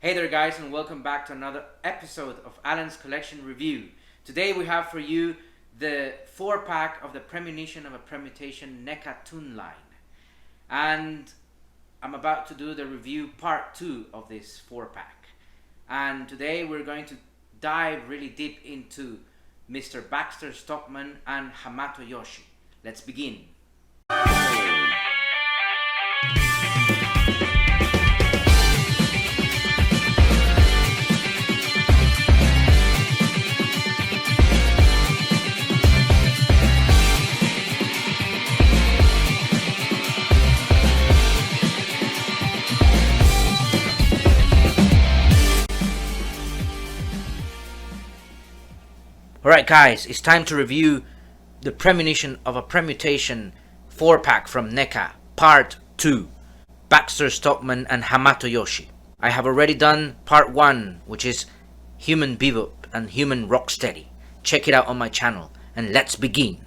Hey there guys, and welcome back to another episode of Alan's Collection Review. Today we have for you the 4-pack of the Premonition of a Premutation NECA Toon line. And I'm about to do the review part 2 of this 4-pack. And today we're going to dive really deep into Mr. Baxter Stockman and Hamato Yoshi. Let's begin. Alright guys, it's time to review the Premonition of a Premutation 4-pack from NECA, Part 2, Baxter Stockman and Hamato Yoshi. I have already done Part 1, which is Human Bebop and Human Rocksteady. Check it out on my channel, and let's begin.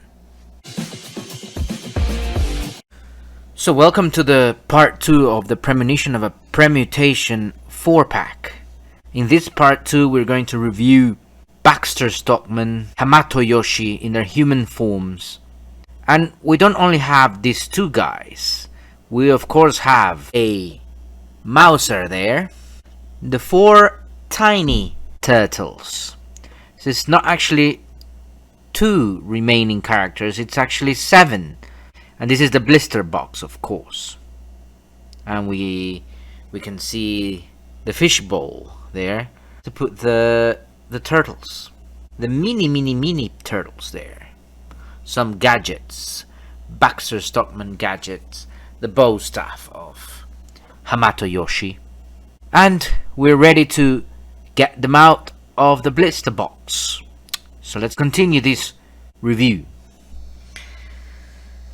So welcome to the Part 2 of the Premonition of a Premutation 4-pack. In this Part 2 we're going to review Baxter Stockman, Hamato Yoshi in their human forms. And we don't only have these two guys. We of course have a Mouser there. The 4 tiny turtles. So it's not actually 2 remaining characters, it's actually 7. And this is the Blister box, of course. And we can see the fishbowl there to put the turtles, the mini turtles there. Some gadgets, Baxter Stockman gadgets, the bow staff of Hamato Yoshi. And we're ready to get them out of the Blister box. So let's continue this review.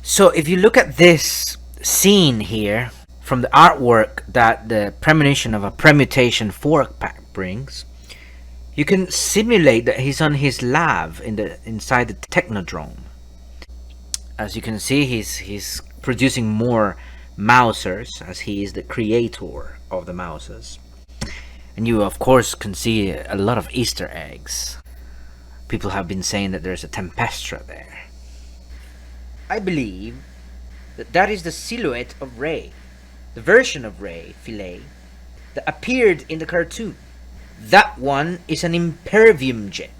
So if you look at this scene here from the artwork that the Premonition of a Premutation 4-pack brings, you can simulate that he's on his lab inside the Technodrome. As you can see, he's producing more Mousers, as he is the creator of the Mousers. And you of course can see a lot of Easter eggs. People have been saying that there's a Tempestra there. I believe that is the silhouette of Ray, the version of Ray Fillet that appeared in the cartoon. That one is an Impervium gem,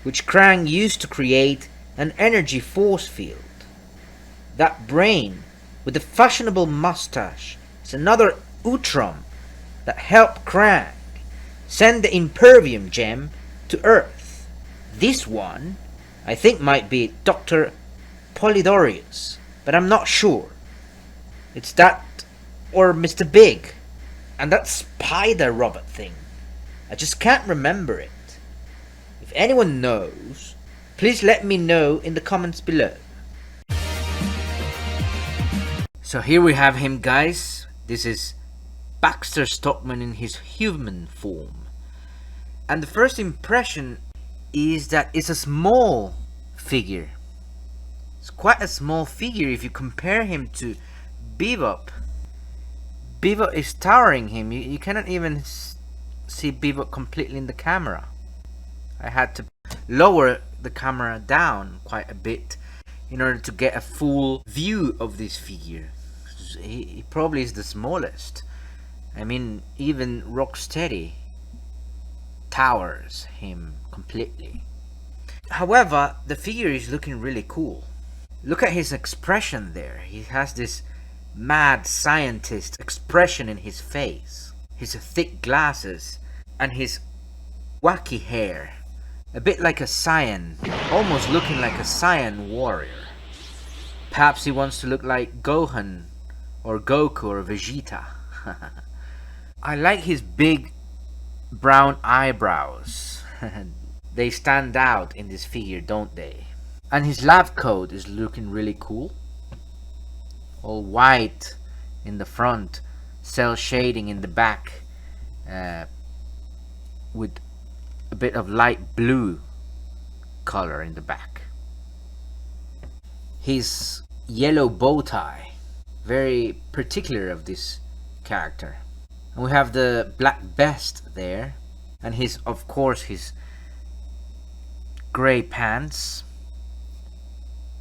which Krang used to create an energy force field. That brain with the fashionable mustache is another Utrom that helped Krang send the Impervium gem to Earth. This one, I think, might be Dr. Polydorius, but I'm not sure. It's that or Mr. Big, and that spider robot thing. I just can't remember it. If anyone knows, please let me know in the comments below. So here we have him, guys. This is Baxter Stockman in his human form. And the first impression is that it's a small figure. It's quite a small figure if you compare him to Bebop. Bebop is towering him. You cannot even see Bebop completely in the camera. I had to lower the camera down quite a bit in order to get a full view of this figure. He probably is the smallest. I mean, even Rocksteady towers him completely. However, the figure is looking really cool. Look at his expression there. He has this mad scientist expression in his face. His thick glasses and his wacky hair, a bit like a Saiyan, almost looking like a Saiyan warrior. Perhaps he wants to look like Gohan or Goku or Vegeta. I like his big brown eyebrows. They stand out in this figure, don't they? And his lab coat is looking really cool. All white in the front, cell shading in the back, with a bit of light blue color in the back. His yellow bow tie, very particular of this character. And we have the black vest there, and his, of course, his gray pants,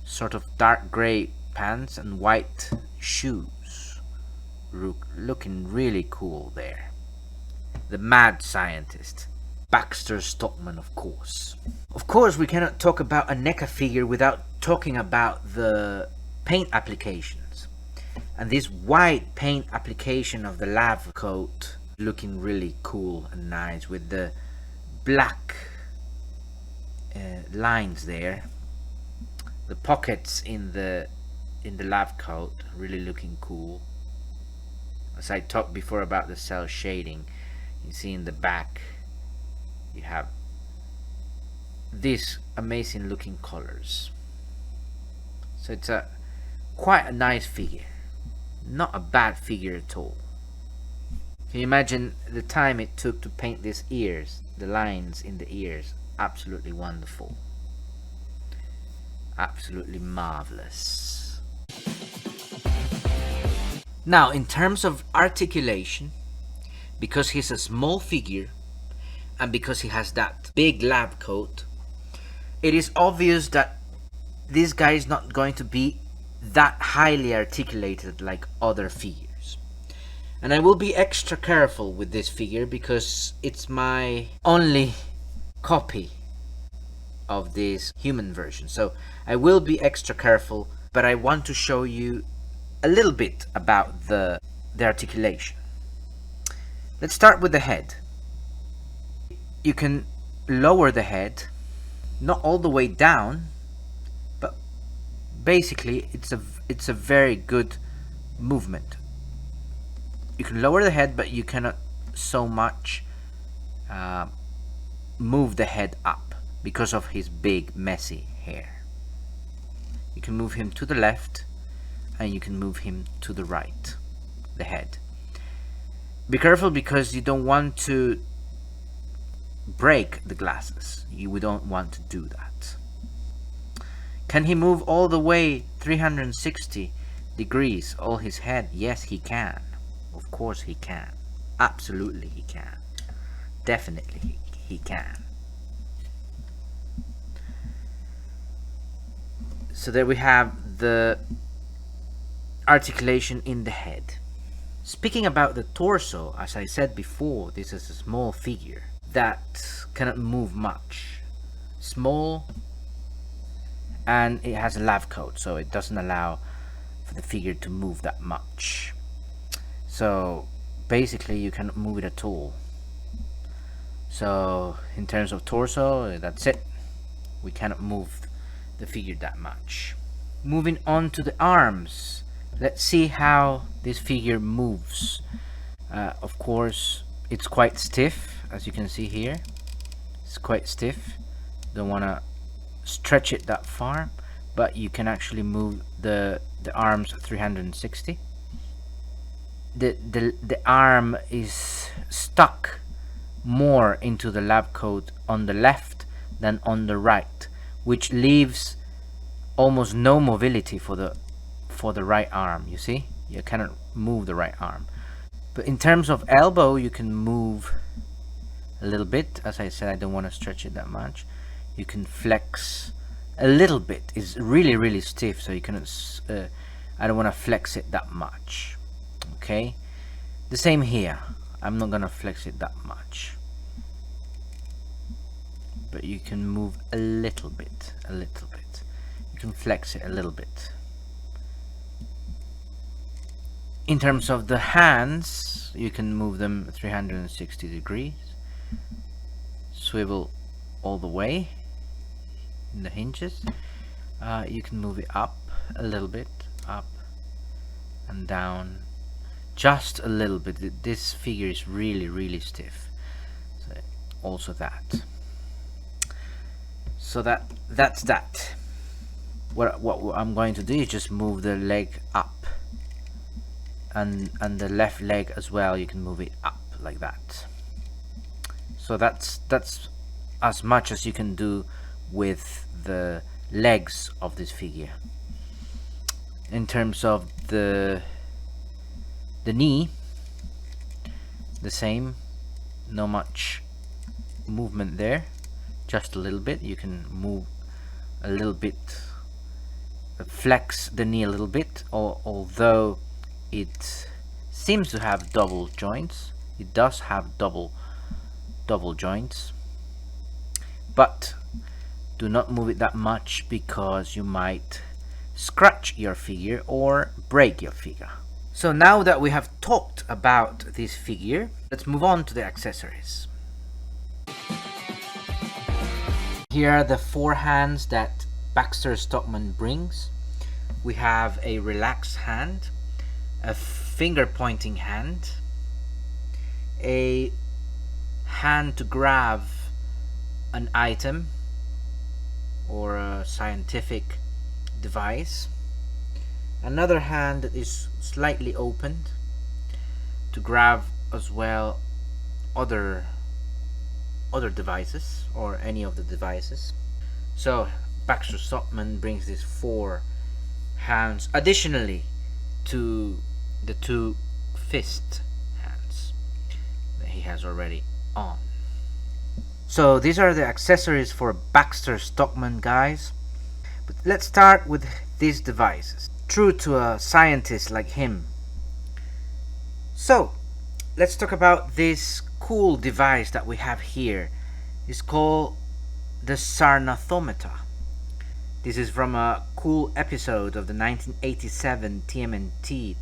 sort of dark gray pants and white shoes, looking really cool there. The mad scientist, Baxter Stockman, of course. Of course, we cannot talk about a NECA figure without talking about the paint applications. And this white paint application of the lab coat looking really cool and nice with the black lines there. The pockets in the lab coat really looking cool. As I talked before about the cell shading, you see in the back you have these amazing looking colors. So it's quite a nice figure, not a bad figure at all. Can you imagine the time it took to paint these ears, the lines in the ears? Absolutely wonderful, absolutely marvelous. Now, in terms of articulation, because he's a small figure and because he has that big lab coat, it is obvious that this guy is not going to be that highly articulated like other figures. And I will be extra careful with this figure because it's my only copy of this human version. So I will be extra careful, but I want to show you a little bit about the articulation. Let's start with the head. You can lower the head, not all the way down, but basically it's a very good movement. You can lower the head, but you cannot so much move the head up because of his big messy hair. You can move him to the left and you can move him to the right, the head. Be careful because you don't want to break the glasses. You don't want to do that. Can he move all the way 360 degrees, all his head? Yes, he can. Of course he can. Absolutely he can. Definitely he can. So there we have the articulation in the head. Speaking about the torso, as I said before, this is a small figure that cannot move much. Small, and it has a lab coat, so it doesn't allow for the figure to move that much. So basically you cannot move it at all. So in terms of torso, that's it. We cannot move the figure that much. Moving on to the arms, let's see how this figure moves. Of course, it's quite stiff, as you can see here. It's quite stiff. Don't want to stretch it that far, but you can actually move the arms 360. The arm is stuck more into the lab coat on the left than on the right, which leaves almost no mobility for the right arm. You see, you cannot move the right arm. But in terms of elbow, you can move a little bit. As I said, I don't want to stretch it that much. You can flex a little bit. It's really stiff, so you cannot I don't want to flex it that much. Okay, the same here. I'm not gonna flex it that much, but you can move a little bit. You can flex it a little bit. In terms of the hands, you can move them 360 degrees, swivel all the way in the hinges. You can move it up a little bit, up and down, just a little bit. This figure is really stiff. So also that. So that's that. What I'm going to do is just move the leg up, and the left leg as well. You can move it up like that. So that's as much as you can do with the legs of this figure. In terms of the knee, the same, no much movement there, just a little bit. You can move a little bit, flex the knee a little bit, although it seems to have double joints. It does have double joints, but do not move it that much because you might scratch your figure or break your figure. So now that we have talked about this figure, let's move on to the accessories. Here are the 4 hands that Baxter Stockman brings. We have a relaxed hand, a finger pointing hand, a hand to grab an item or a scientific device, another hand that is slightly opened to grab as well other devices or any of the devices. So Baxter Stockman brings these 4 hands additionally to the 2 fist hands that he has already on. So these are the accessories for Baxter Stockman, guys. But let's start with these devices, true to a scientist like him. So let's talk about this cool device that we have here. It's called the Sarnathometer. This is from a cool episode of the 1987 TMNT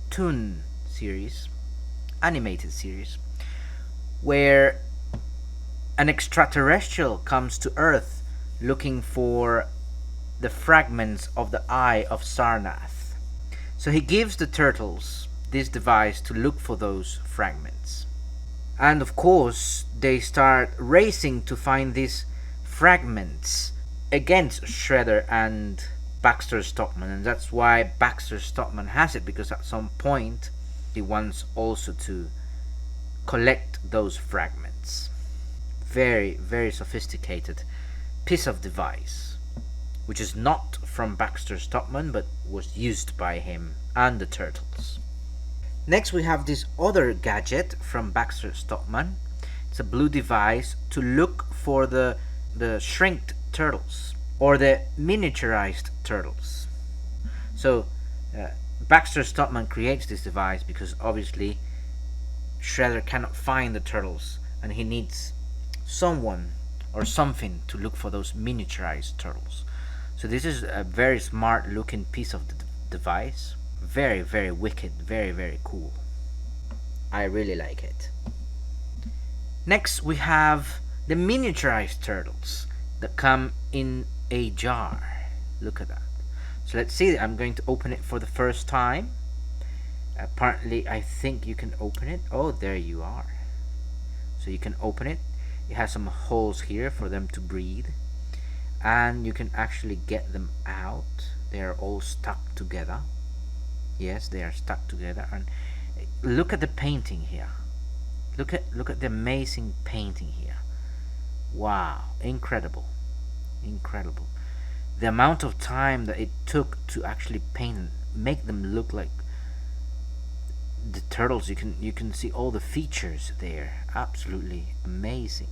Toon series, animated series, where an extraterrestrial comes to Earth looking for the fragments of the eye of Sarnath. So he gives the turtles this device to look for those fragments. And of course, they start racing to find these fragments against Shredder and Baxter Stockman. And that's why Baxter Stockman has it, because at some point he wants also to collect those fragments. Very, very sophisticated piece of device, which is not from Baxter Stockman but was used by him and the turtles. Next we have this other gadget from Baxter Stockman. It's a blue device to look for the shrinked turtles or the miniaturized turtles. So Baxter Stockman creates this device because obviously Shredder cannot find the turtles and he needs someone or something to look for those miniaturized turtles. So this is a very smart looking piece of the device. Very, very wicked, very, very cool. I really like it. Next we have the miniaturized turtles that come in a jar. Look at that. So let's see, I'm going to open it for the first time. Apparently I think you can open it. Oh, there you are. So you can open it. It has some holes here for them to breathe, and you can actually get them out. They are all stuck together. Yes, they are stuck together. And look at the painting here. Look at the amazing painting here. Wow, incredible, incredible. The amount of time that it took to actually paint and make them look like the turtles. You can see all the features there. Absolutely amazing.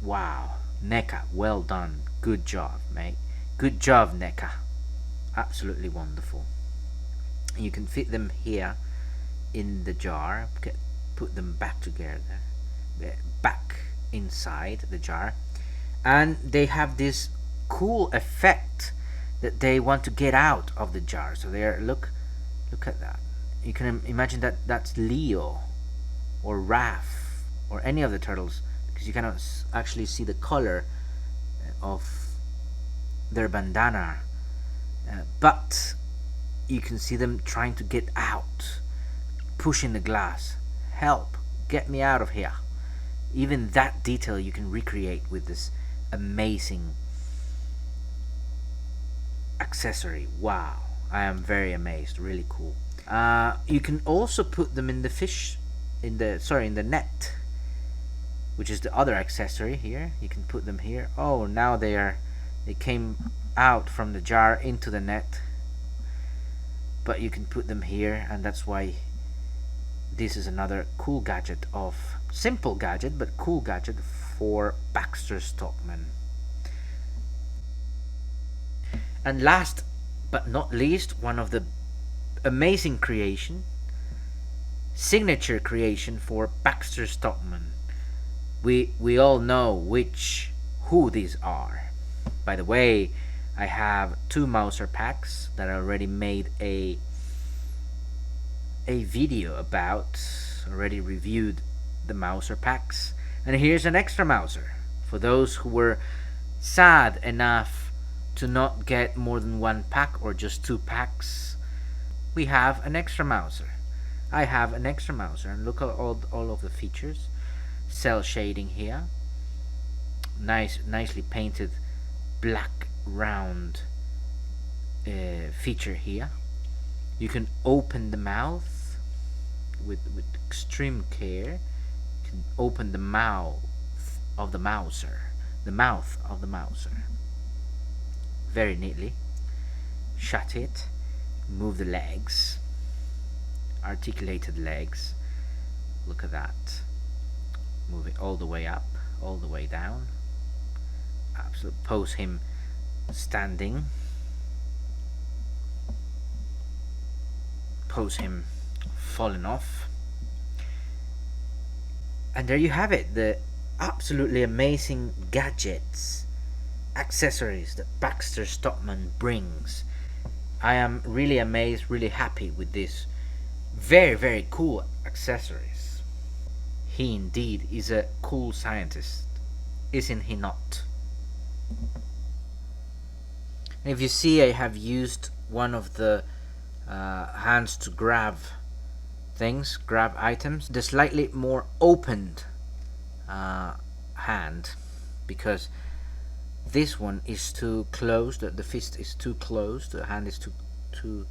Wow, NECA, well done. Good job, mate. Good job, NECA. Absolutely wonderful. You can fit them here in the jar. Put them back together, back inside the jar, and they have this cool effect that they want to get out of the jar. So they are look at that. You can imagine that that's Leo or Raph or any of the turtles, because you cannot actually see the color of their bandana, but you can see them trying to get out, pushing the glass. Help, get me out of here. Even that detail you can recreate with this amazing accessory. Wow, I am very amazed. Really cool. You can also put them in the net, which is the other accessory here. You can put them here. Oh, now they came out from the jar into the net. but you can put them here, and that's why this is another cool gadget of simple gadget but cool gadget for Baxter Stockman. And last but not least, one of the amazing creation, signature creation for Baxter Stockman. We all know who these are. By the way, I have 2 Mouser packs that I already made a video about, already reviewed the Mouser packs, and here's an extra Mouser for those who were sad enough to not get more than 1 pack or just 2 packs. We have an extra Mouser. I have an extra Mouser, and look at all of the features. Cell shading here, nicely painted black round feature here. You can open the mouth with extreme care. You can open the mouth of the Mouser, very neatly. Shut it, move the legs, articulated legs. Look at that. Move it all the way up, all the way down. Absolutely. Pose him standing. Pose him falling off. And there you have it, the absolutely amazing gadgets, accessories that Baxter Stockman brings. I am really amazed, really happy with this very cool accessories. He indeed is a cool scientist, isn't he not? And if you see, I have used one of the hands to grab things, grab items, the slightly more opened hand, because this one is too closed, the fist is too closed, the hand is too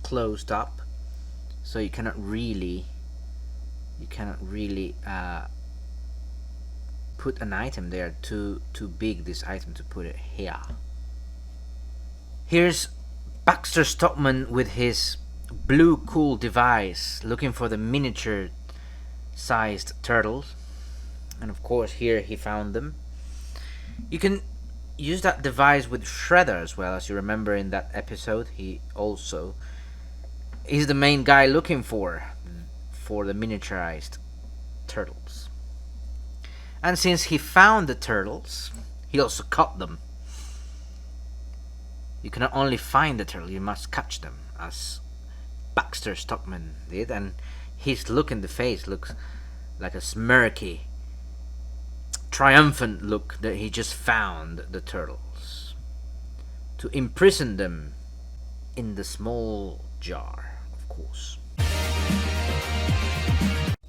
closed up, so you cannot really put an item there, too big this item to put it here. Here's Baxter Stockman with his blue cool device, looking for the miniature sized turtles, and of course here he found them. You can use that device with Shredder as well, as you remember in that episode. He's the main guy looking for the miniaturized turtles. And since he found the turtles, he also caught them. You cannot only find the turtle, you must catch them, as Baxter Stockman did, and his look in the face looks like a smirky, triumphant look that he just found the turtles, to imprison them in the small jar, of course.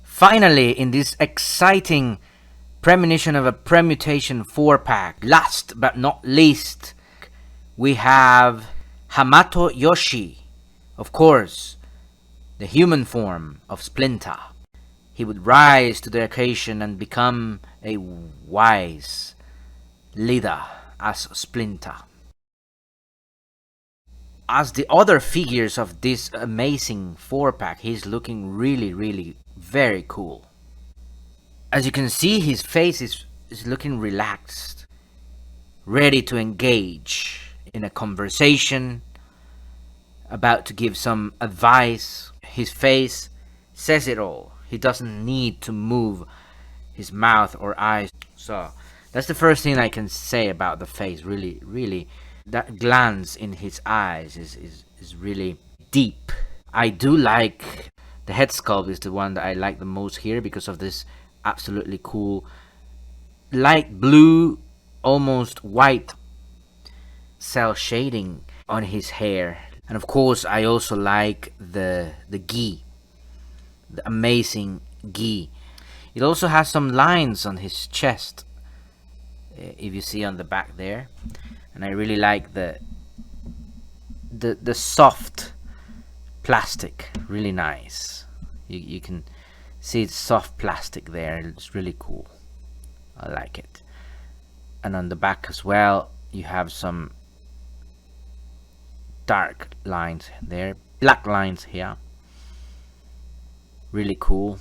Finally, in this exciting Premonition of a Premutation 4-pack, last but not least, we have Hamato Yoshi, of course, the human form of Splinter. He would rise to the occasion and become a wise leader as Splinter. As the other figures of this amazing 4-pack, he's looking really very cool. As you can see, his face is looking relaxed, ready to engage in a conversation, about to give some advice. His face says it all. He doesn't need to move his mouth or eyes. So that's the first thing I can say about the face. Really, that glance in his eyes is really deep. I do like the head sculpt, is the one that I like the most here, because of this absolutely cool light blue, almost white cell shading on his hair. And of course I also like the gi, the amazing gi. It also has some lines on his chest, if you see on the back there, and I really like the soft plastic, really nice. You can see it's soft plastic there, it's really cool. I like it. And on the back as well, you have some dark lines there, black lines here. Really cool.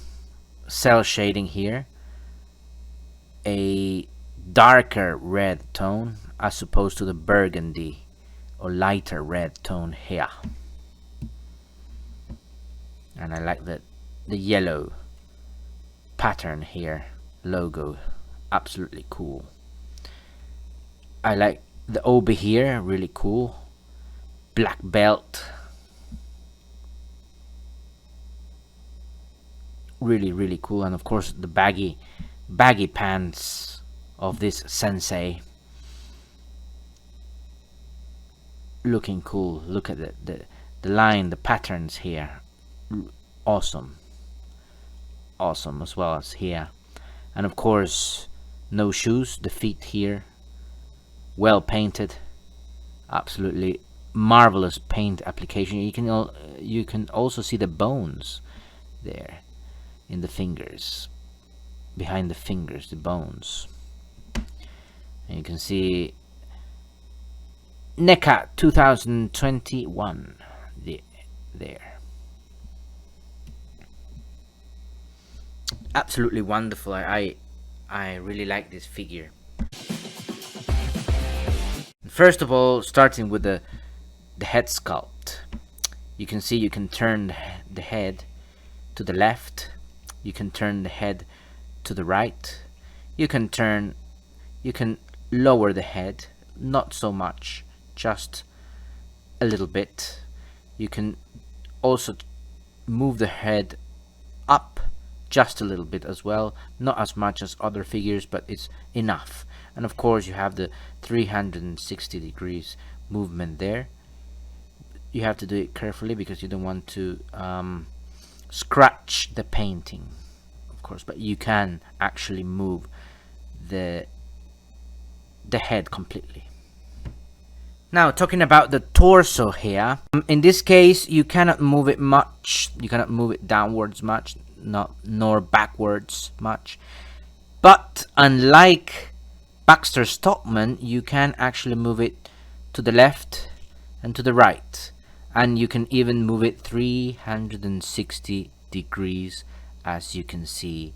Cell shading here. A darker red tone as opposed to the burgundy or lighter red tone here. And I like the yellow pattern here, logo, absolutely cool. I like the obi here, really cool. Black belt, really cool. And of course the baggy pants of this sensei, looking cool. Look at the line, the patterns here, awesome as well as here. And of course no shoes, the feet here, well painted, absolutely marvelous paint application. You can also see the bones there in the fingers, behind the fingers, the bones. And you can see NECA 2021 there. Absolutely wonderful. I really like this figure. First of all, starting with the head sculpt, you can see you can turn the head to the left, you can turn the head to the right, you can lower the head, not so much, just a little bit. You can also move the head up just a little bit as well, not as much as other figures, but it's enough. And of course you have the 360 degrees movement there. You have to do it carefully because you don't want to scratch the painting, of course, but you can actually move the head completely. Now, talking about the torso here, in this case you cannot move it much, you cannot move it downwards much, nor backwards much, but unlike Baxter Stockman, you can actually move it to the left and to the right, and you can even move it 360 degrees, as you can see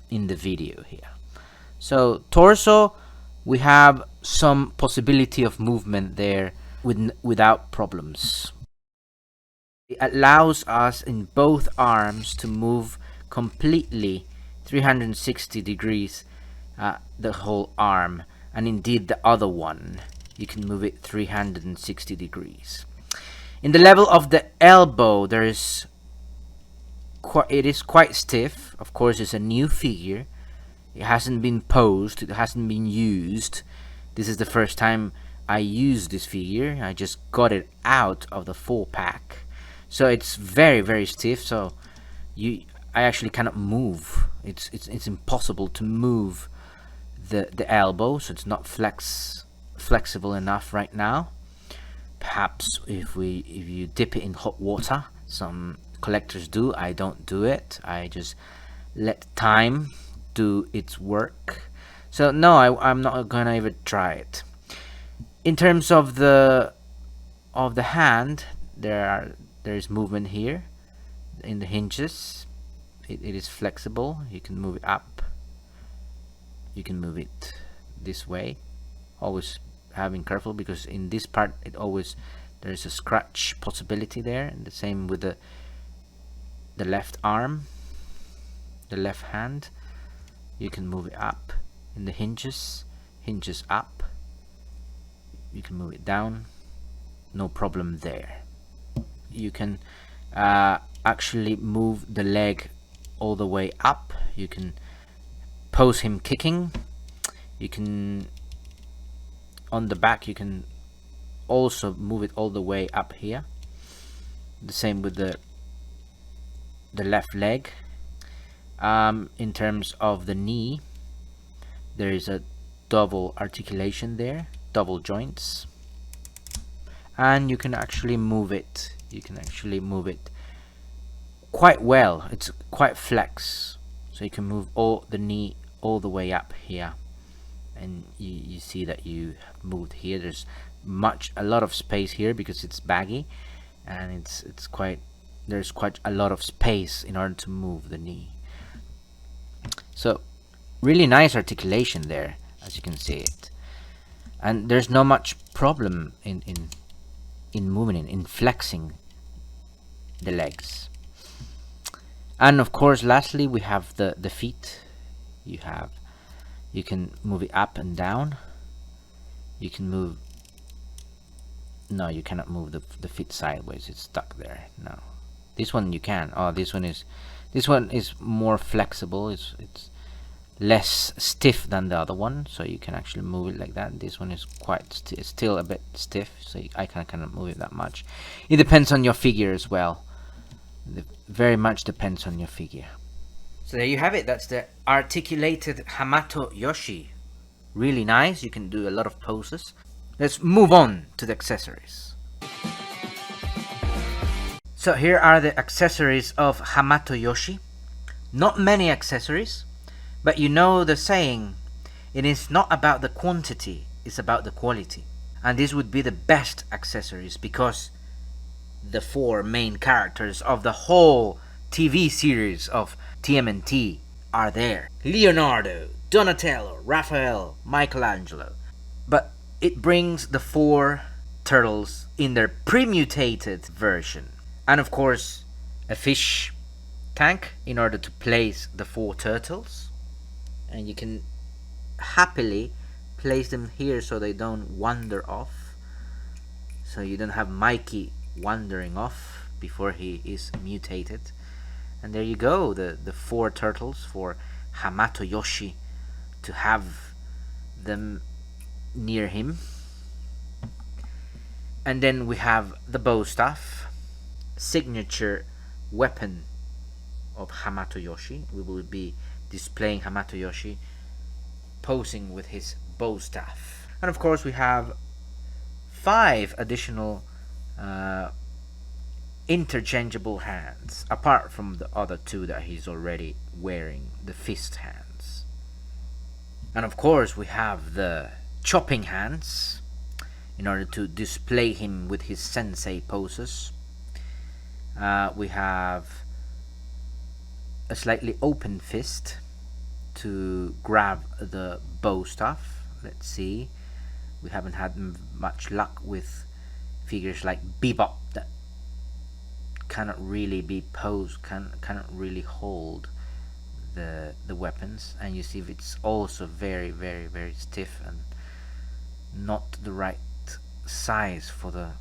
in the video here. So torso, we have some possibility of movement there without problems. It allows us in both arms to move completely 360 degrees, the whole arm, and indeed the other one you can move it 360 degrees. In the level of the elbow, it is quite stiff. Of course, it's a new figure, it hasn't been posed, it hasn't been used. This is the first time I use this figure. I just got it out of the 4-pack, so it's very stiff. So I actually cannot move. It's impossible to move the elbow, so it's not flexible enough right now. Perhaps if you dip it in hot water, some collectors do. I don't do it. I just let time do its work. So no, I'm not gonna even try it. In terms of the hand, there is movement here in the hinges. It is flexible. You can move it up, you can move it this way, always having careful, because in this part there is a scratch possibility there. And the same with the left arm, the left hand. You can move it up in the hinges up, you can move it down, no problem there. You can actually move the leg all the way up. You can pose him kicking. You can, on the back, you can also move it all the way up here. The same with the left leg. In terms of the knee, there is a double articulation there, double joints, and you can actually move it. You can actually move it quite well. It's quite flex, so you can move the knee all the way up here, and you see that you have moved here. There's a lot of space here because it's baggy, and there's quite a lot of space in order to move the knee. So really nice articulation there, as you can see it, and there's no much problem in moving, in flexing the legs. And of course, lastly, we have the feet. You can move it up and down. You can move. No, you cannot move the feet sideways. It's stuck there. No, this one you can. Oh, this one is more flexible. It's less stiff than the other one, so you can actually move it like that. This one is quite still a bit stiff, so I cannot move it that much. It depends on your figure as well. It very much depends on your figure. So there you have it. That's the articulated Hamato Yoshi. Really nice. You can do a lot of poses. Let's move on to the accessories. So here are the accessories of Hamato Yoshi. Not many accessories, but you know the saying, it is not about the quantity, it's about the quality. And this would be the best accessories because the 4 main characters of the whole TV series of TMNT are there. Leonardo, Donatello, Raphael, Michelangelo. But it brings the 4 turtles in their premutated version. And of course, a fish tank in order to place the 4 turtles. And you can happily place them here so they don't wander off. So you don't have Mikey wandering off before he is mutated. And there you go, the 4 turtles for Hamato Yoshi to have them near him. And then we have the bow staff, signature weapon of Hamato Yoshi. We will be displaying Hamato Yoshi posing with his bow staff. And of course we have 5 additional interchangeable hands, apart from the other 2 that he's already wearing, the fist hands. And of course we have the chopping hands in order to display him with his sensei poses. We have a slightly open fist to grab the bow staff. Let's see, we haven't had much luck with figures like Bebop that cannot really be posed, cannot really hold the weapons, and you see it's also very stiff and not the right size for the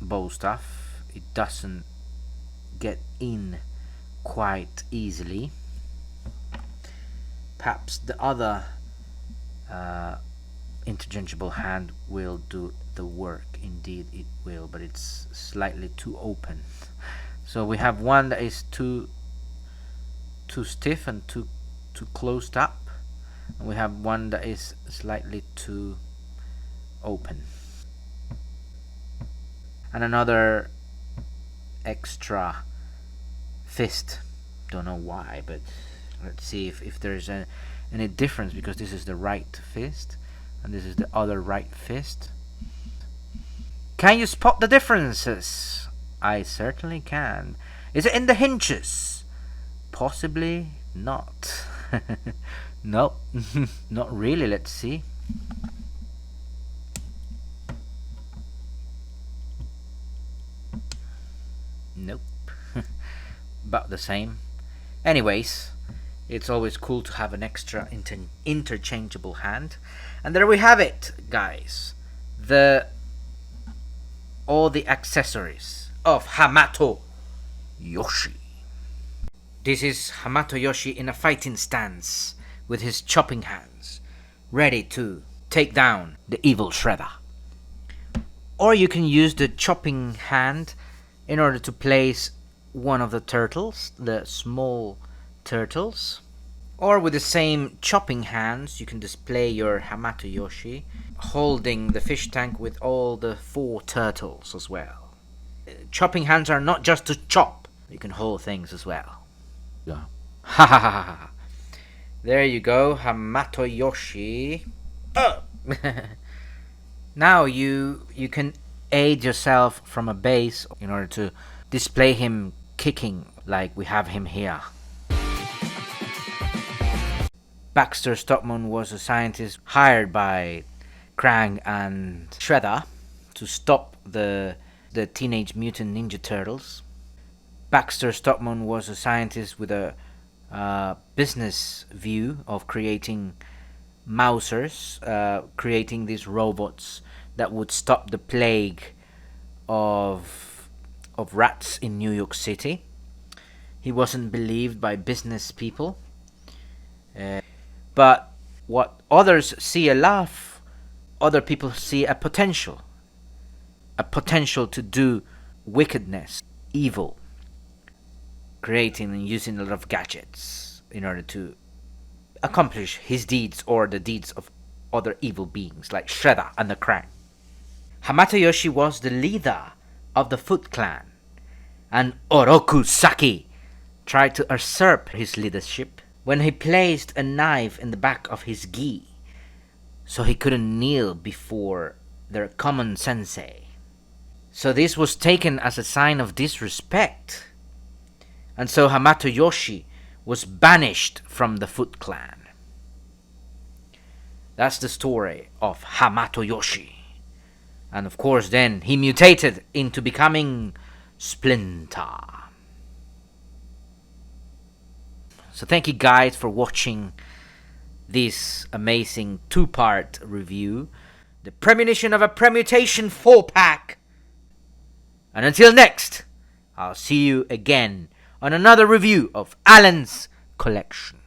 bow staff. It doesn't get in quite easily. Perhaps the other interchangeable hand will do the work. Indeed it will, but it's slightly too open. So we have one that is too stiff and too closed up, and we have one that is slightly too open. And another extra fist, don't know why, but let's see if there's any difference, because this is the right fist and this is the other right fist. Can you spot the differences? I certainly can. Is it in the hinges? Possibly not. Nope. Not really. Let's see. Nope. About the same. Anyways, it's always cool to have an extra interchangeable hand. And there we have it, guys. All the accessories of Hamato Yoshi. This is Hamato Yoshi in a fighting stance with his chopping hands, ready to take down the evil Shredder. Or you can use the chopping hand in order to place one of the turtles, the small turtles. Or with the same chopping hands, you can display your Hamato Yoshi holding the fish tank with all the 4 turtles as well. Chopping hands are not just to chop, you can hold things as well. Yeah. Ha ha ha ha. There you go, Hamato Yoshi. Oh! Now you can aid yourself from a base in order to display him kicking like we have him here. Baxter Stockman was a scientist hired by Krang and Shredder to stop the Teenage Mutant Ninja Turtles. Baxter Stockman was a scientist with a business view of creating Mousers, creating these robots that would stop the plague of rats in New York City. He wasn't believed by business people, but what others see a laugh, other people see a potential to do wickedness, evil, creating and using a lot of gadgets in order to accomplish his deeds or the deeds of other evil beings like Shredder and the Krang. Hamato Yoshi was the leader of the Foot Clan, and Oroku Saki tried to usurp his leadership when he placed a knife in the back of his gi so he couldn't kneel before their common sensei. So this was taken as a sign of disrespect, and so Hamato Yoshi was banished from the Foot Clan. That's the story of Hamato Yoshi. And of course then he mutated into becoming Splinter. So thank you guys for watching this amazing 2-part review, the Premonition of a Premutation 4-pack. And until next, I'll see you again on another review of Alan's collection.